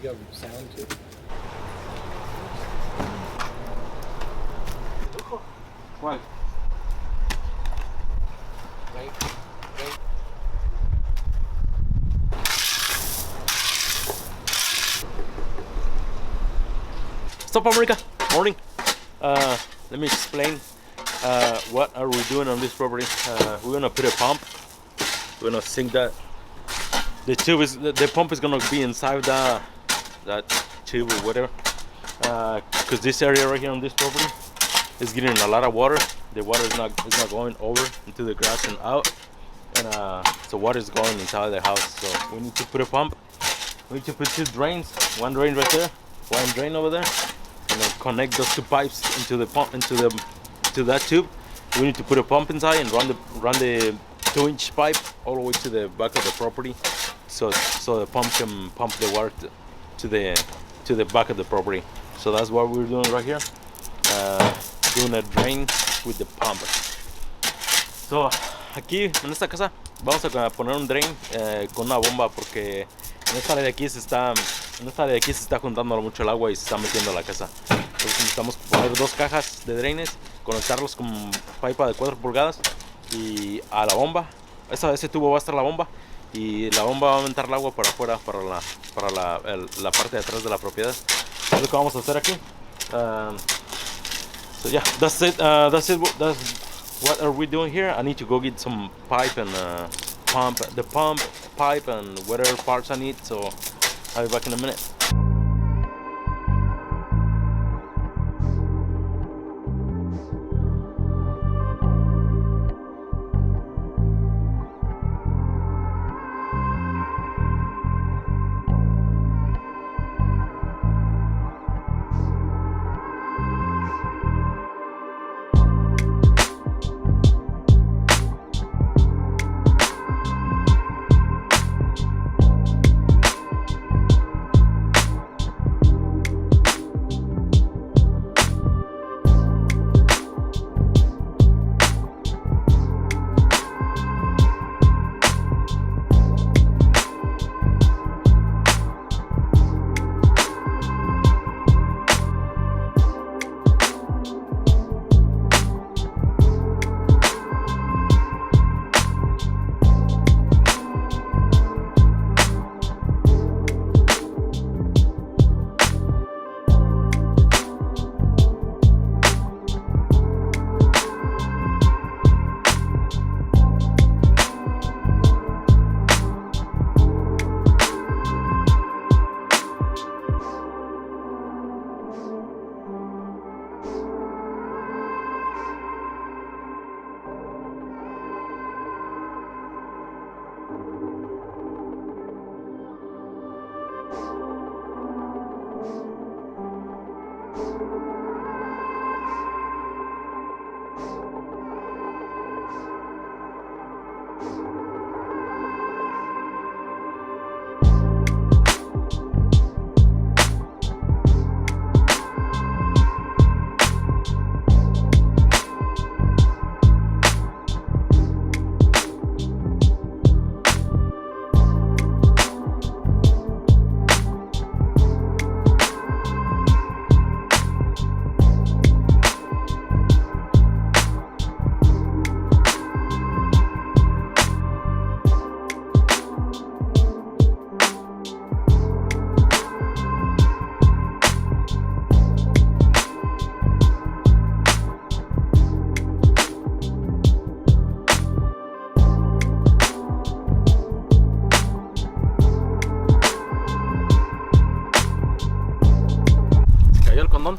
got sound too. ¿Cuál? Right. Stop, America. Morning. Let me explain what are we doing on this property. We're gonna put a pump. We're gonna sink that. The pump is gonna be inside that tube or whatever. Because this area right here on this property is getting a lot of water. The water is not going over into the grass and out, and so water is going inside the house. So we need to put a pump. We need to put 2 drains. One drain right there, one drain over there, and then connect those 2 pipes into the pump into that tube. We need to put a pump inside and run the 2-inch pipe all the way to the back of the property, so the pump can pump the water to the back of the property. So that's what we're doing right here, doing a drain with the pump. So aquí en esta casa vamos a poner un drain con una bomba, porque en esta área de aquí se está juntando mucho el agua y se está metiendo a la casa. Entonces necesitamos poner 2 cajas de draines, conectarlos con pipa de 4 pulgadas y a la bomba. Ese tubo va a estar la bomba, y la bomba va a aumentar el agua para afuera, para la parte de atrás de la propiedad. Eso es lo que vamos a hacer aquí. So yeah, that's it. That's what are we doing here. I need to go get some pipe and pump pipe and whatever parts I need. So I'll be back in a minute.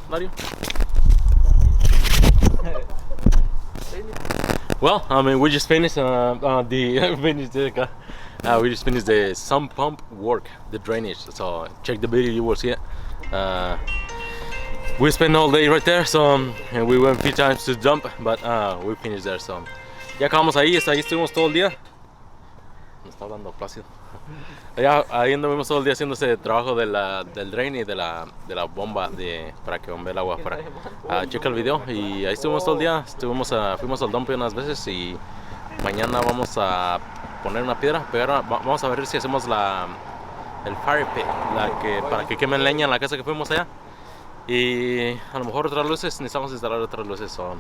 Mario? Well, I mean, we just finished we just finished the sump pump work, the drainage. So check the video, you will see it. We spent all day right there, so and we went a few times to dump, but we finished there. So ya acabamos ahí estuvimos todo el día. Me está hablando Plácido. Allá, ahí anduvimos todo el día haciendo ese trabajo del drain y de la bomba para que bombee el agua afuera. Checa el video y ahí estuvimos todo el día. Fuimos al dump unas veces y mañana vamos a poner una piedra, vamos a ver si hacemos el fire pit, para que quemen leña en la casa que fuimos allá. Y a lo mejor otras luces, necesitamos instalar otras luces. So,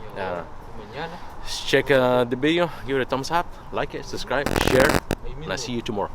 check the video, give it a thumbs up, like it, subscribe, share, and I see you tomorrow.